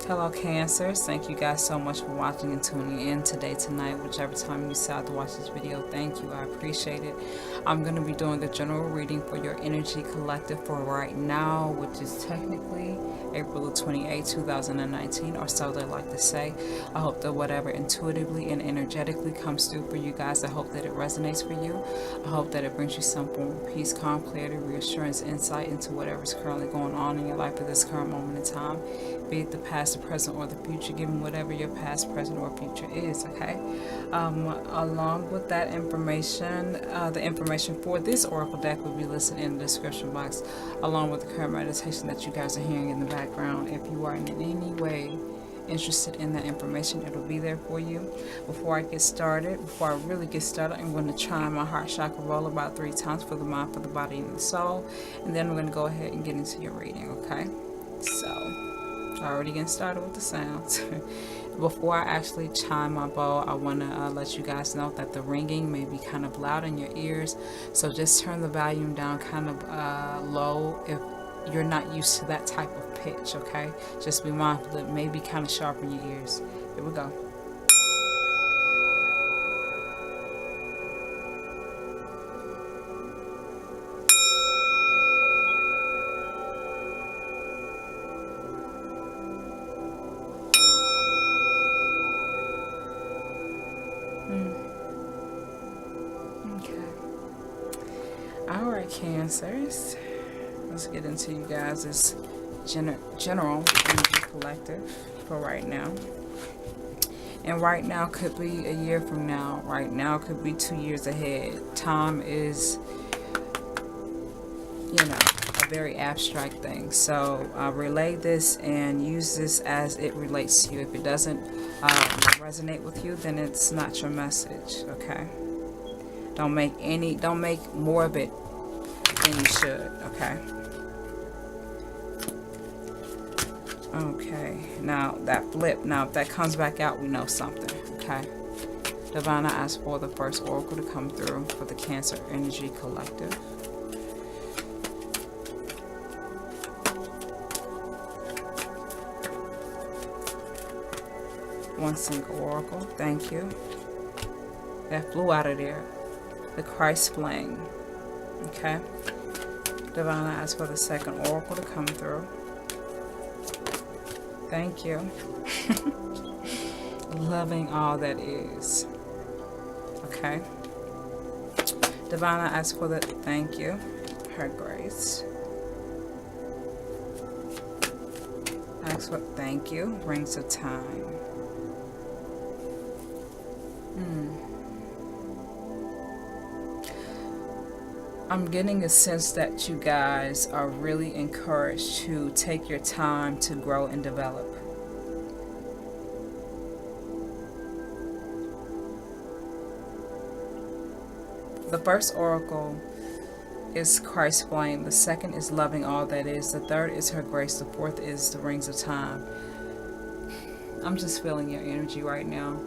Hello Cancers, thank you guys so much for watching and tuning in today, tonight, whichever time you decide to watch this video. Thank you, I appreciate it. I'm going to be doing a general reading for your energy collective for right now, which is technically April 28, 2019, or so they like to say. I hope that whatever intuitively and energetically comes through for you guys, I hope that it resonates for you. I hope that it brings you some form of peace, calm, clarity, reassurance, insight into whatever's currently going on in your life at this current moment in time, be it the past, the present, or the future, given whatever your past, present, or future is, okay? Along with that information, the information for this oracle deck will be listed in the description box, along with the current meditation that you guys are hearing in the background. If you are in any way interested in that information, it'll be there for you. Before I really get started, I'm going to chime my heart chakra roll about 3 times for the mind, for the body, and the soul, and then we're going to go ahead and get into your reading, okay? So, already getting started with the sounds. Before I actually chime my bowl, I want to let you guys know that the ringing may be kind of loud in your ears, so just turn the volume down kind of low if you're not used to that type of pitch, okay? Just be mindful that it may be kind of sharp in your ears. Here we go. Alright, Cancers, let's get into you guys' general energy collective for right now. And right now could be a year from now. Right now could be 2 years ahead. Time is, a very abstract thing. So relay this and use this as it relates to you. If it doesn't resonate with you, then it's not your message, okay? Don't make more of it than you should, okay? Okay, now that flip, now if that comes back out, we know something, okay? Divine, I ask for the first oracle to come through for the Cancer Energy Collective. One single oracle, thank you. That flew out of there. The Christ flame. Okay. Divine, I ask for the second oracle to come through. Thank you. Loving all that is. Okay. Divine, I ask for the thank you. Her grace. Ask for thank you. Rings of time. I'm getting a sense that you guys are really encouraged to take your time to grow and develop. The first oracle is Christ's flame. The second is loving all that is. The third is her grace. The fourth is the rings of time. I'm just feeling your energy right now.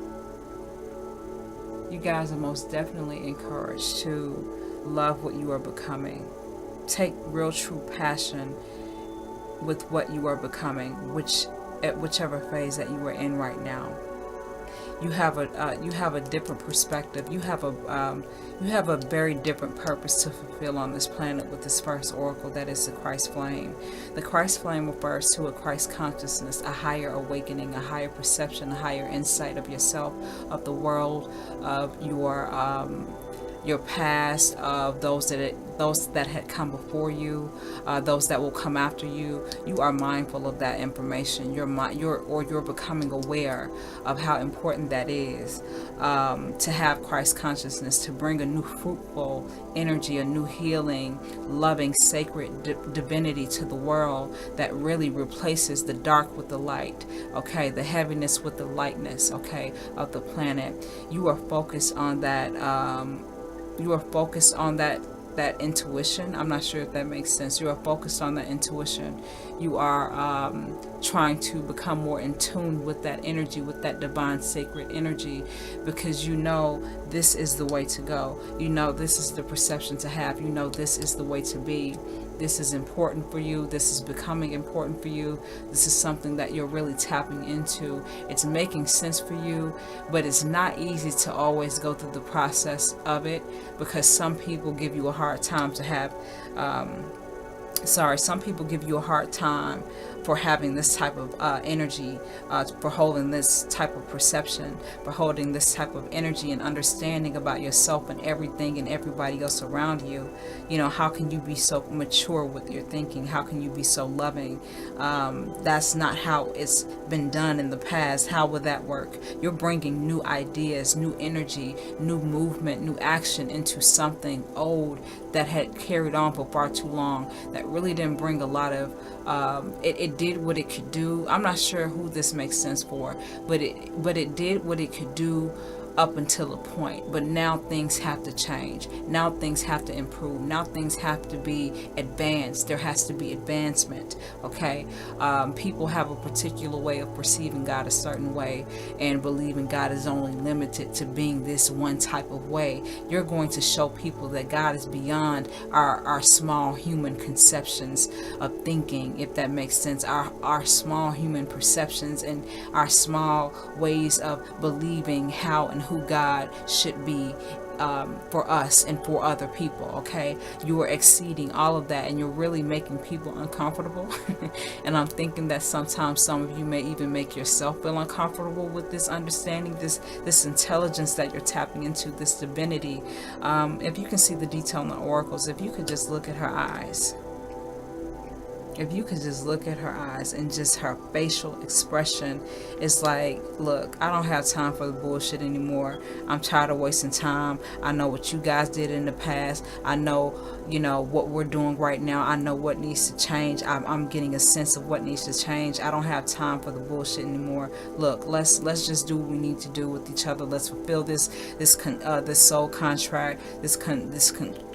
You guys are most definitely encouraged to love what you are becoming. Take real true passion with what you are becoming, at whichever phase that you are in right now. You have a different perspective. You have a very different purpose to fulfill on this planet with this first oracle, that is the Christ flame. The Christ flame refers to a Christ consciousness, a higher awakening, a higher perception, a higher insight of yourself, of the world, of your past, of those that had come before you, those that will come after you. You are mindful of that information. You're becoming aware of how important that is, to have Christ consciousness, to bring a new fruitful energy, a new healing, loving, sacred divinity to the world that really replaces the dark with the light, okay, the heaviness with the lightness, okay, of the planet. You are focused on that. You are focused on that intuition. I'm not sure if that makes sense. You are focused on that intuition. You are trying to become more in tune with that energy, with that divine sacred energy, because you know this is the way to go. You know this is the perception to have. You know this is the way to be. this is important for you, this is becoming important for you, this is something that you're really tapping into. It's making sense for you, but it's not easy to always go through the process of it, because some people give you a hard time to have some people give you a hard time for having this type of energy, for holding this type of perception, for holding this type of energy and understanding about yourself and everything and everybody else around you. You know, how can you be so mature with your thinking? How can you be so loving? That's not how it's been done in the past. How will that work? You're bringing new ideas, new energy, new movement, new action into something old that had carried on for far too long, that really didn't bring a lot of it did what it could do. I'm not sure who this makes sense for, but it did what it could do up until a point. But now things have to change. Now things have to improve. Now things have to be advanced. There has to be advancement. Okay, people have a particular way of perceiving God a certain way and believing God is only limited to being this one type of way. You're going to show people that God is beyond our small human conceptions of thinking, if that makes sense. Our small human perceptions and our small ways of believing how and who God should be for us and for other people. Okay, you are exceeding all of that, and you're really making people uncomfortable. And I'm thinking that sometimes some of you may even make yourself feel uncomfortable with this understanding, this intelligence that you're tapping into, this divinity. If you can see the detail in the oracles, if you could just look at her eyes. If you could just look at her eyes and just her facial expression, it's like, look, I don't have time for the bullshit anymore. I'm tired of wasting time. I know what you guys did in the past. I know, what we're doing right now. I know what needs to change. I'm getting a sense of what needs to change. I don't have time for the bullshit anymore. Look, let's just do what we need to do with each other. Let's fulfill this soul contract, this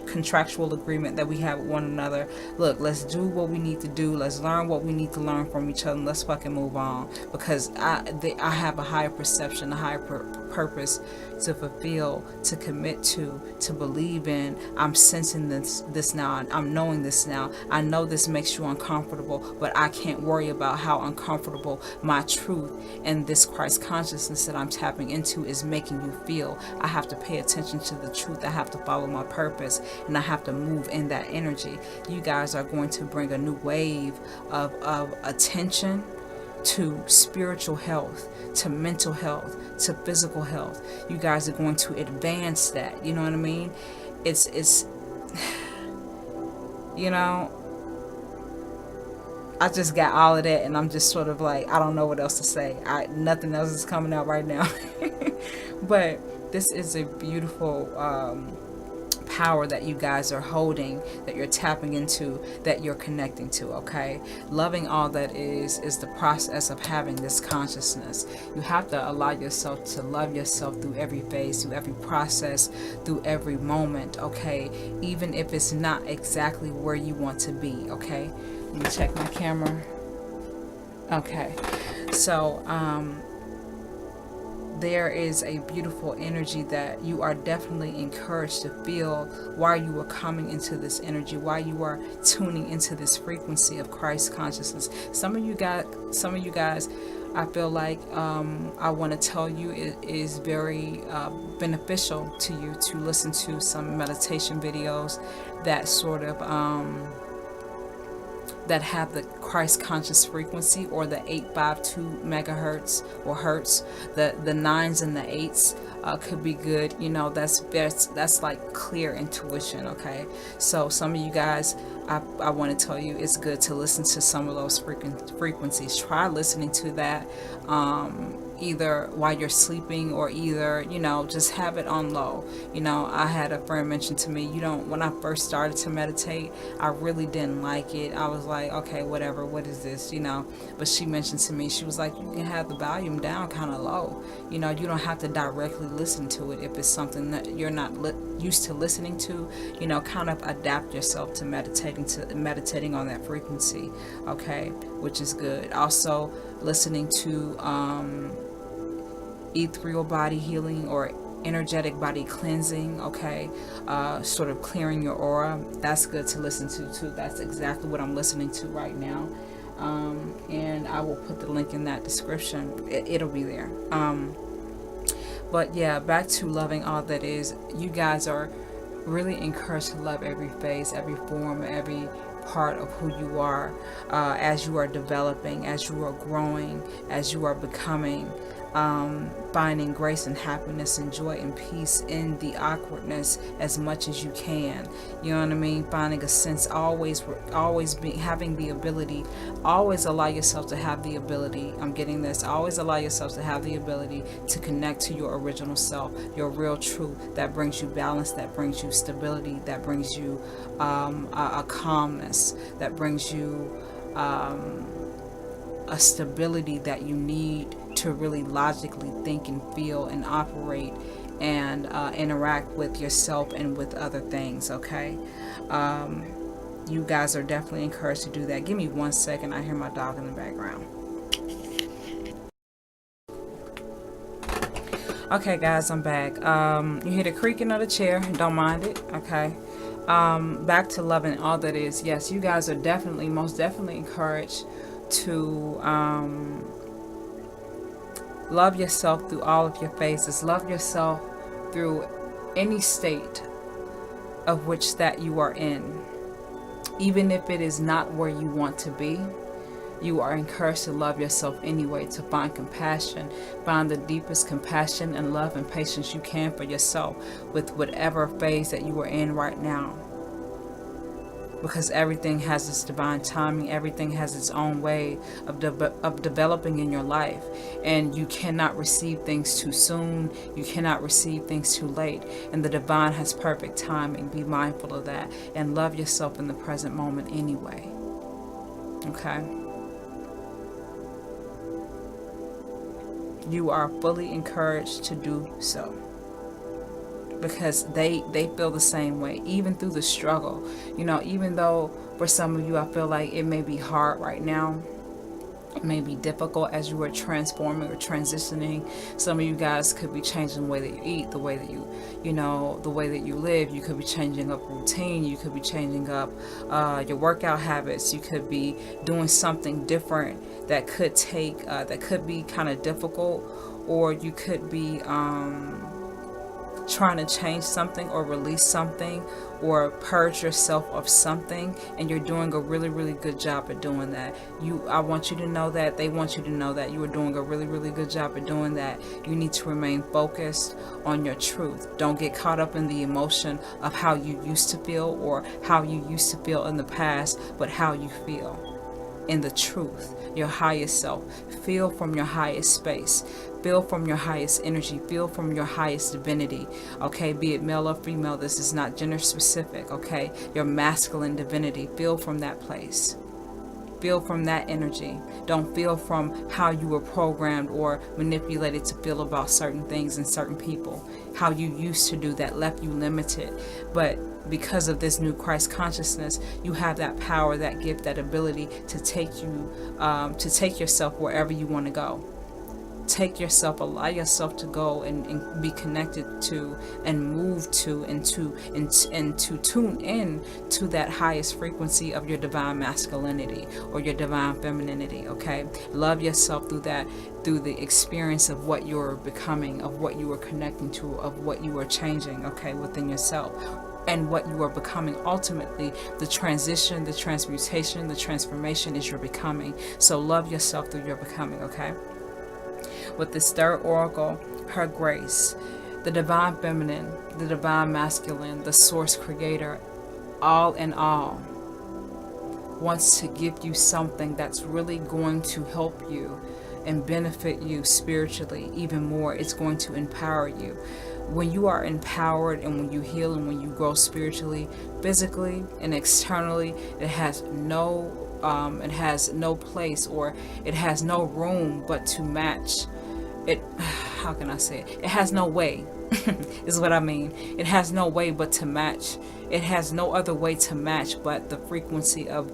contractual agreement that we have with one another. Look, let's do what we need to do. Let's learn what we need to learn from each other, and let's fucking move on, because I have a higher perception, a higher purpose to fulfill, to commit to believe in. I'm sensing this now. I'm knowing this now. I know this makes you uncomfortable, but I can't worry about how uncomfortable my truth and this Christ consciousness that I'm tapping into is making you feel. I have to pay attention to the truth. I have to follow my purpose, and I have to move in that energy. You guys are going to bring a new wave of attention to spiritual health, to mental health, to physical health. You guys are going to advance that. You know what I mean? It's I just got all of that, and I'm just sort of like, I don't know what else to say. Nothing else is coming out right now. But this is a beautiful power that you guys are holding, that you're tapping into, that you're connecting to. Okay, loving all that is the process of having this consciousness. You have to allow yourself to love yourself through every phase, through every process, through every moment. Okay, even if it's not exactly where you want to be. Okay, let me check my camera. Okay, so there is a beautiful energy that you are definitely encouraged to feel while you are coming into this energy, while you are tuning into this frequency of Christ consciousness. Some of you guys, I feel like I want to tell you it is very beneficial to you to listen to some meditation videos that sort of that have the Christ conscious frequency, or the 852 megahertz or hertz. The 9s and the 8s could be good. That's like clear intuition. Okay, so some of you guys, I want to tell you, it's good to listen to some of those frequencies. Try listening to that either while you're sleeping, or either just have it on low. I had a friend mention to me, when I first started to meditate, I really didn't like it. I was like, okay, whatever, what is this? But she mentioned to me, she was like, you can have the volume down kind of low. You don't have to directly listen to it. If it's something that you're not used to listening to, kind of adapt yourself to meditating on that frequency. Okay, which is good. Also, listening to ethereal body healing, or energetic body cleansing, okay, sort of clearing your aura. That's good to listen to too. That's exactly what I'm listening to right now. And I will put the link in that description. It'll be there. But yeah, back to loving all that is. You guys are really encouraged to love every phase, every form, every part of who you are, as you are developing, as you are growing, as you are becoming, finding grace and happiness and joy and peace in the awkwardness as much as you can. You know what I mean? Finding a sense, always having the ability, always allow yourself to have the ability. I'm getting this. Always allow yourself to have the ability to connect to your original self, your real truth that brings you balance, that brings you stability, that brings you a calmness, that brings you a stability that you need to really logically think and feel and operate and interact with yourself and with other things, okay? You guys are definitely encouraged to do that. Give me 1 second. I hear my dog in the background. Okay, guys, I'm back. You hear the creaking of the chair. Don't mind it, okay? Back to loving all that is. Yes, you guys are definitely, most definitely encouraged to love yourself through all of your phases. Love yourself through any state of which that you are in. Even if it is not where you want to be, you are encouraged to love yourself anyway, to find compassion, find the deepest compassion and love and patience you can for yourself with whatever phase that you are in right now. Because everything has its divine timing, everything has its own way of developing in your life. And you cannot receive things too soon, you cannot receive things too late. And the divine has perfect timing. Be mindful of that and love yourself in the present moment anyway. Okay? You are fully encouraged to do so. Because they feel the same way, even through the struggle. You know, even though for some of you, I feel like it may be hard right now. It may be difficult as you are transforming or transitioning. Some of you guys could be changing the way that you eat, the way that you know, the way that you live. You could be changing up routine. You could be changing up your workout habits. You could be doing something different that could take, that could be kind of difficult, or you could be trying to change something or release something or purge yourself of something, and you're doing a really, really good job at doing that. I want you to know that. They want you to know that you are doing a really, really good job at doing that. You need to remain focused on your truth. Don't get caught up in the emotion of how you used to feel or how you used to feel in the past, but how you feel in the truth, your highest self. Feel from your highest space. Feel from your highest energy. Feel from your highest divinity. Okay, be it male or female, this is not gender specific. Okay, your masculine divinity. Feel from that place. Feel from that energy. Don't feel from how you were programmed or manipulated to feel about certain things and certain people. How you used to do that left you limited. But because of this new Christ consciousness, you have that power, that gift, that ability to take yourself wherever you want to go. Take yourself, allow yourself to go and be connected to and move to and to tune in to that highest frequency of your divine masculinity or your divine femininity. Okay, love yourself through that, through the experience of what you're becoming, of what you are connecting to, of what you are changing, okay, within yourself, and what you are becoming. Ultimately, the transition, the transmutation, the transformation is your becoming. So love yourself through your becoming. Okay. With this third oracle, her grace, the divine feminine, the divine masculine, the source creator, all in all, wants to give you something that's really going to help you and benefit you spiritually even more. It's going to empower you. When you are empowered and when you heal and when you grow spiritually, physically and externally, it has no place, or it has no room but to match it. How can I say it? It has no way is what I mean. It has no way but to match. It has no other way to match but the frequency of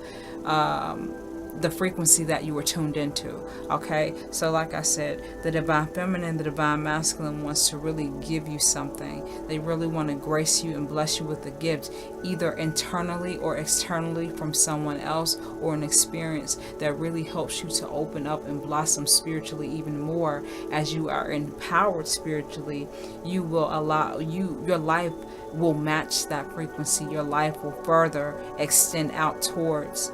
the frequency that you were tuned into. Okay, so like I said, the divine feminine, the divine masculine wants to really give you something. They really want to grace you and bless you with a gift, either internally or externally from someone else, or an experience that really helps you to open up and blossom spiritually even more. As you are empowered spiritually, you will allow your life will match that frequency. Your life will further extend out towards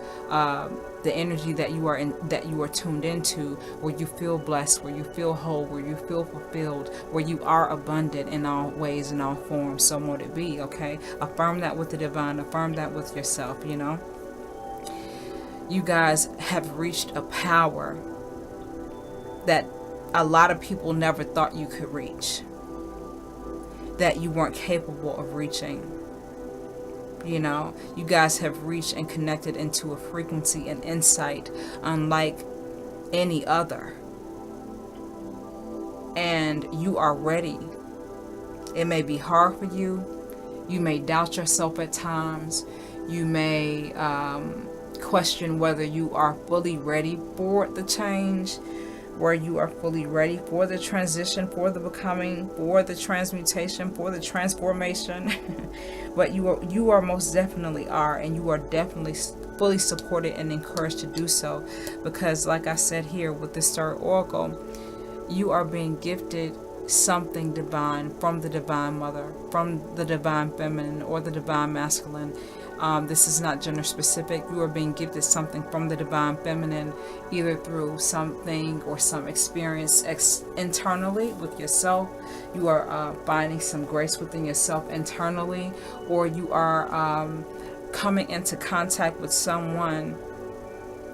the energy that you are tuned into, where you feel blessed, where you feel whole, where you feel fulfilled, where you are abundant in all ways and all forms. So mote it be. Okay, affirm that with the divine, affirm that with yourself. You know, you guys have reached a power that a lot of people never thought you could reach, that you weren't capable of reaching. You know, you guys have reached and connected into a frequency and insight unlike any other. And you are ready. It may be hard for you. You may doubt yourself at times. You may question whether you are fully ready for the change, where you are fully ready for the transition, for the becoming, for the transmutation, for the transformation. But you are most definitely are, and you are definitely fully supported and encouraged to do so, because like I said here with this third oracle, you are being gifted something divine from the divine mother, from the divine feminine or the divine masculine. This is not gender specific. You are being gifted something from the divine feminine, either through something or some experience internally with yourself. You are finding some grace within yourself internally, or you are coming into contact with someone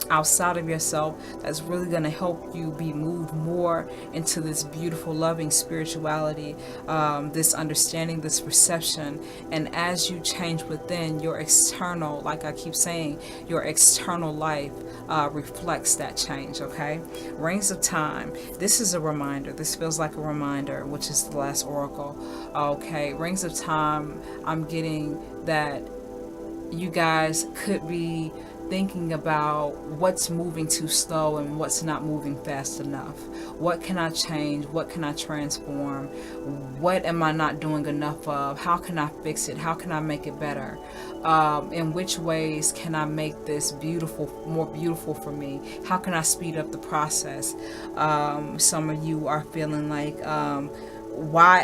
outside of yourself that's really going to help you be moved more into this beautiful, loving spirituality, this understanding, this perception. And as you change within, your external, like I keep saying, your external life reflects that change. Okay, Rings of Time, this is a reminder. This feels like a reminder, which is the last oracle. Okay, Rings of Time, I'm getting that you guys could be thinking about what's moving too slow and what's not moving fast enough. What can I change? What can I transform? What am I not doing enough of? How can I fix it? How can I make it better? In which ways can I make this beautiful, more beautiful for me? How can I speed up the process? Some of you are feeling like, why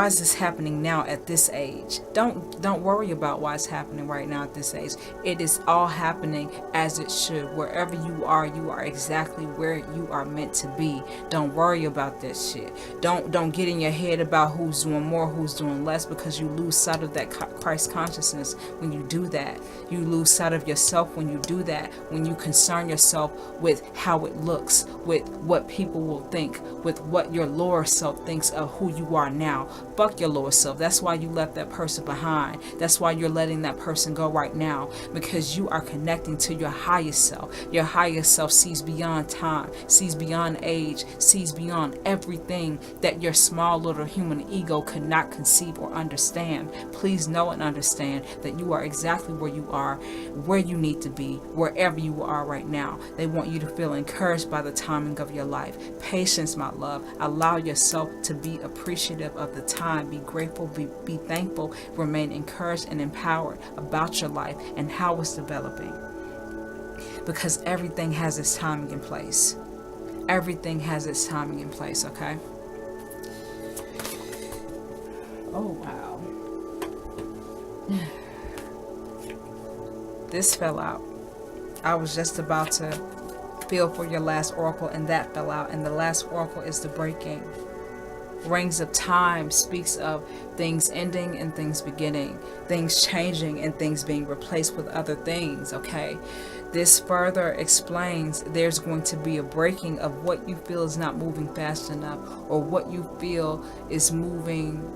is this happening now at this age? Don't worry about why it's happening right now at this age. It is all happening as it should. Wherever you are exactly where you are meant to be. Don't worry about that shit. Don't get in your head about who's doing more, who's doing less, because you lose sight of that Christ consciousness when you do that. You lose sight of yourself when you do that, when you concern yourself with how it looks, with what people will think, with what your lower self thinks of who you are now. Fuck your lower self. That's why you left that person behind. That's why you're letting that person go right now, because you are connecting to your highest self. Your highest self sees beyond time, sees beyond age, sees beyond everything that your small little human ego could not conceive or understand. Please know and understand that you are exactly where you are, where you need to be, wherever you are right now. They want you to feel encouraged by the timing of your life. Patience, my love. Allow yourself to be appreciative of the time. Be grateful, be thankful, remain encouraged and empowered about your life and how it's developing. Because everything has its timing in place. Everything has its timing in place, okay? Oh, wow. This fell out. I was just about to feel for your last oracle, and that fell out. And the last oracle is the breaking. Rings of Time speaks of things ending and things beginning, things changing and things being replaced with other things, okay? This further explains there's going to be a breaking of what you feel is not moving fast enough, or what you feel is moving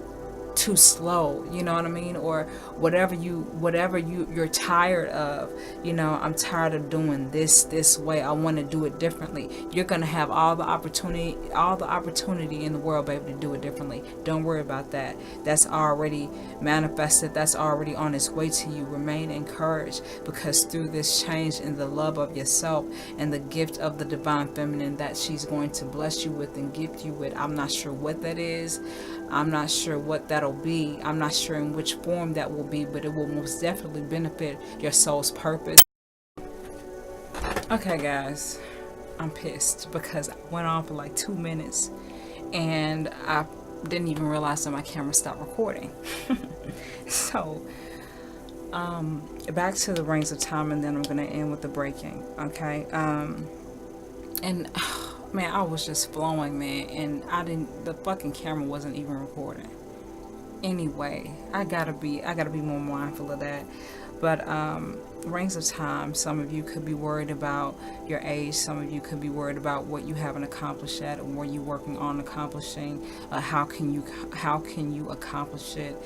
too slow, you know what I mean? Or you're tired of, I'm tired of doing this way. I want to do it differently. You're going to have all the opportunity in the world, baby, to do it differently. Don't worry about that. That's already manifested. That's already on its way to you. Remain encouraged, because through this change in the love of yourself and the gift of the divine feminine that she's going to bless you with and gift you with, I'm not sure what that is. I'm not sure what that'll be. I'm not sure in which form that will be, but it will most definitely benefit your soul's purpose. Okay, guys, I'm pissed because I went on for like 2 minutes and I didn't even realize that my camera stopped recording. So, back to the rings of time, and then I'm going to end with the breaking, okay? And man, I was just flowing, man, and the fucking camera wasn't even recording. Anyway, I gotta be more mindful of that. But rings of time, some of you could be worried about your age, some of you could be worried about what you haven't accomplished yet, or what you're working on accomplishing. How can you accomplish it?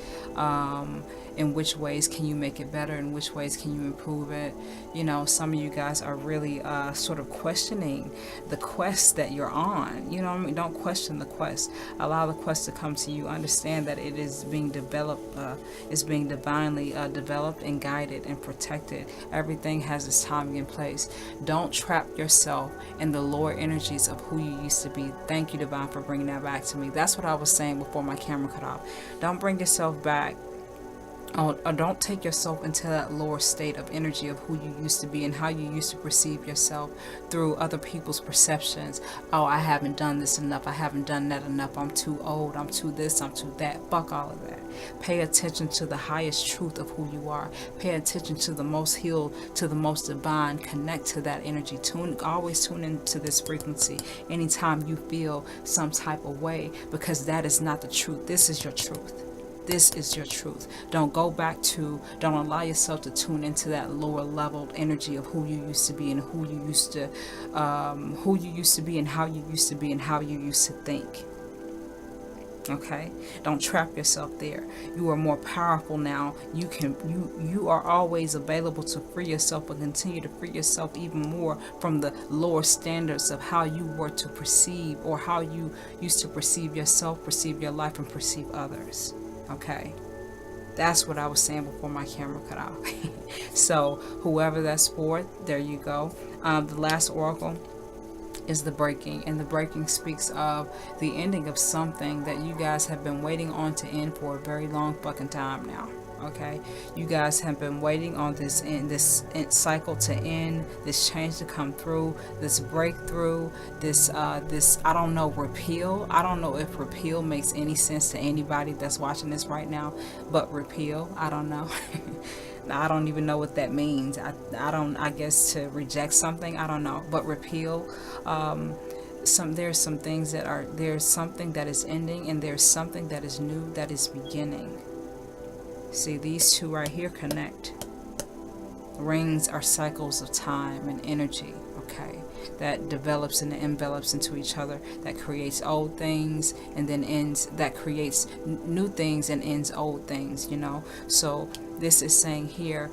In which ways can you make it better? In which ways can you improve it? Some of you guys are really sort of questioning the quest that you're on. You know what I mean? Don't question the quest. Allow the quest to come to you. Understand that it is being developed, it's being divinely developed and guided and protected. Everything has its timing in place. Don't trap yourself in the lower energies of who you used to be. Thank you, Divine, for bringing that back to me. That's what I was saying before my camera cut off. Don't bring yourself back. Or don't take yourself into that lower state of energy of who you used to be and how you used to perceive yourself through other people's perceptions. Oh, I haven't done this enough. I haven't done that enough. I'm too old. I'm too this. I'm too that. Fuck all of that. Pay attention to the highest truth of who you are. Pay attention to the most healed, to the most divine. Connect to that energy. Always tune into this frequency anytime you feel some type of way, because that is not the truth. This is your truth. This is your truth. Don't allow yourself to tune into that lower leveled energy of who you used to be and who you used to be and how you used to be and how you used to think. Okay? Don't trap yourself there. You are more powerful now. You are always available to free yourself and continue to free yourself even more from the lower standards of how you were to perceive, or how you used to perceive yourself, perceive your life, and perceive others. Okay, that's what I was saying before my camera cut off. So whoever that's for, there you go. The last oracle is the breaking, and the breaking speaks of the ending of something that you guys have been waiting on to end for a very long fucking time now. Okay, you guys have been waiting on this cycle to end, this change to come through, this breakthrough, this I don't know, repeal. I don't know if repeal makes any sense to anybody that's watching this right now, but repeal, I don't know. I don't even know what that means. I guess to reject something, I don't know, but repeal. There's some things there's something that is ending, and there's something that is new that is beginning. See, these two right here connect. Rings are cycles of time and energy, okay, that develops and envelops into each other, that creates old things and then ends, that creates new things and ends old things, So this is saying here,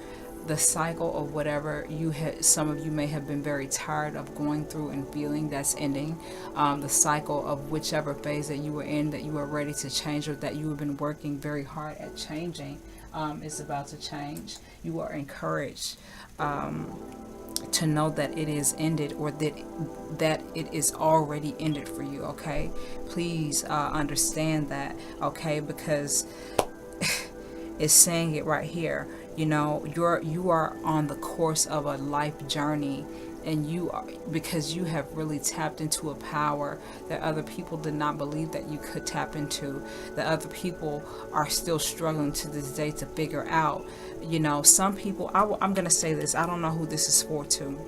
the cycle of whatever some of you may have been very tired of going through and feeling, that's ending. The cycle of whichever phase that you were in, that you were ready to change, or that you have been working very hard at changing, is about to change. You are encouraged to know that it is ended, or that it is already ended for you. Okay, please understand that. Okay, because it's saying it right here. You are on the course of a life journey, and you are, because you have really tapped into a power that other people did not believe that you could tap into, that other people are still struggling to this day to figure out. Some people, I'm going to say this, I don't know who this is for too,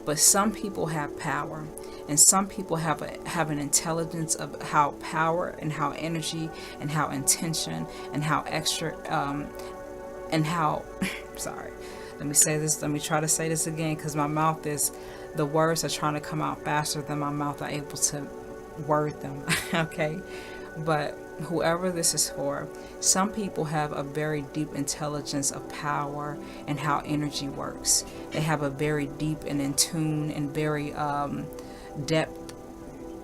but some people have power, and some people have an intelligence of how power and how energy and how intention and how extra and how sorry, let me try to say this again, because the words are trying to come out faster than my mouth are able to word them. Okay, but whoever this is for, some people have a very deep intelligence of power and how energy works. They have a very deep and in tune and very depth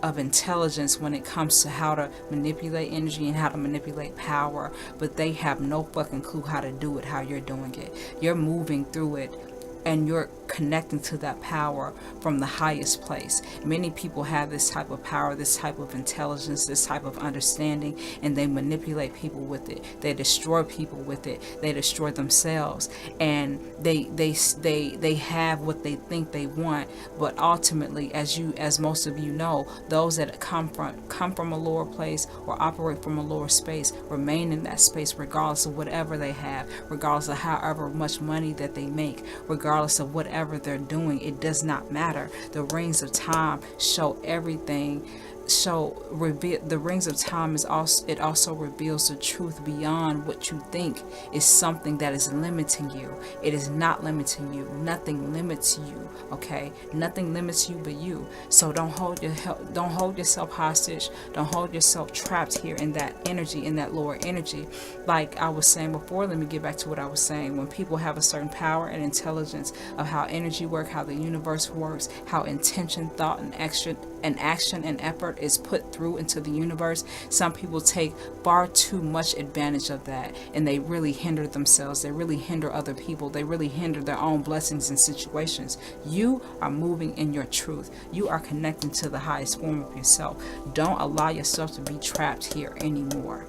of intelligence when it comes to how to manipulate energy and how to manipulate power, but they have no fucking clue how to do it how you're doing it. You're moving through it and you're connecting to that power from the highest place. Many people have this type of power, this type of intelligence, this type of understanding, and they manipulate people with it. They destroy people with it. They destroy themselves, and they have what they think they want. But ultimately, as most of you know, those that come from a lower place or operate from a lower space remain in that space regardless of whatever they have, regardless of however much money that they make, regardless of whatever they're doing. It does not matter. The rings of time show everything. The rings of time is also, it also reveals the truth beyond what you think is something that is limiting you. It is not limiting you. Nothing limits you. Okay, nothing limits you but you. So don't hold yourself hostage. Don't hold yourself trapped here in that energy, in that lower energy. Like I was saying before, let me get back to what I was saying. When people have a certain power and intelligence of how energy works, how the universe works, how intention, thought, and action and effort is put through into the universe, some people take far too much advantage of that, and they really hinder themselves. They really hinder other people. They really hinder their own blessings and situations. You are moving in your truth. You are connecting to the highest form of yourself. Don't allow yourself to be trapped here anymore.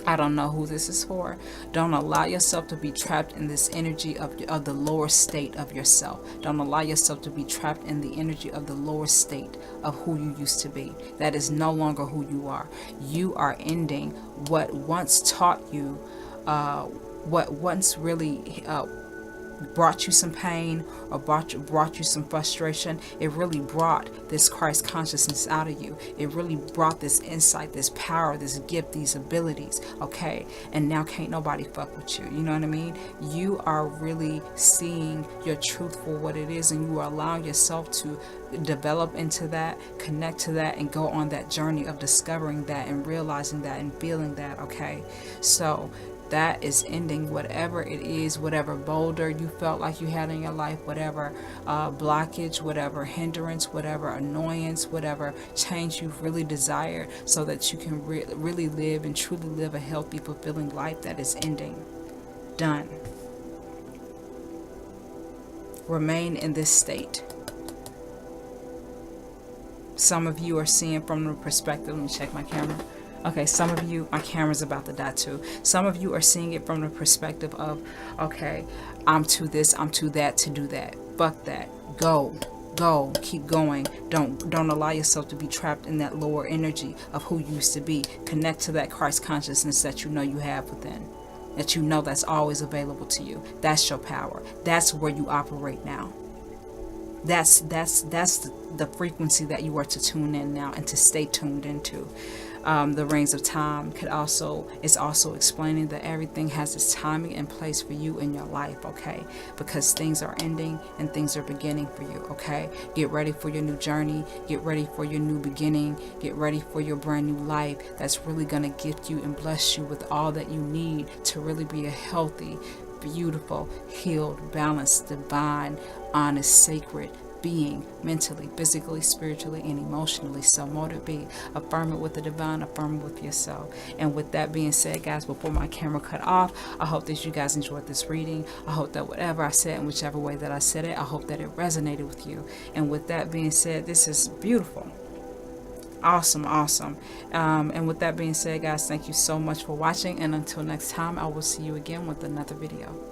I don't know who this is for. Don't allow yourself to be trapped in this energy of the lower state of yourself. Don't allow yourself to be trapped in the energy of the lower state of who you used to be. That is no longer who you are. You are ending what once taught you, what once really brought you some pain or brought you some frustration. It really brought this Christ consciousness out of you. It really brought this insight, this power, this gift, these abilities. Okay, and now can't nobody fuck with you. You know what I mean? You are really seeing your truth for what it is, and you are allowing yourself to develop into that, connect to that, and go on that journey of discovering that and realizing that and feeling that. Okay, so that is ending whatever it is, whatever boulder you felt like you had in your life, whatever blockage, whatever hindrance, whatever annoyance, whatever change you've really desired, so that you can really live and truly live a healthy, fulfilling life. That is ending. Done. Remain in this state. Some of you are seeing from the perspective, let me check my camera. Okay, some of you, my camera's about to die too. Some of you are seeing it from the perspective of, okay, I'm to this, I'm to that, to do that. Fuck that. Go, keep going. Don't allow yourself to be trapped in that lower energy of who you used to be. Connect to that Christ consciousness that you know you have within, that you know that's always available to you. That's your power. That's where you operate now. That's the frequency that you are to tune in now and to stay tuned into. The rings of time is also explaining that everything has its timing and place for you in your life, okay? Because things are ending and things are beginning for you, okay? Get ready for your new journey. Get ready for your new beginning. Get ready for your brand new life that's really going to gift you and bless you with all that you need to really be a healthy, beautiful, healed, balanced, divine, honest, sacred being, mentally, physically, spiritually, and emotionally. So mote it be. Affirm it with the divine, affirm it with yourself. And with that being said, guys, before my camera cut off, I hope that you guys enjoyed this reading. I hope that whatever I said, in whichever way that I said it, I hope that it resonated with you. And with that being said, this is beautiful. Awesome. And with that being said, guys, thank you so much for watching, and until next time, I will see you again with another video.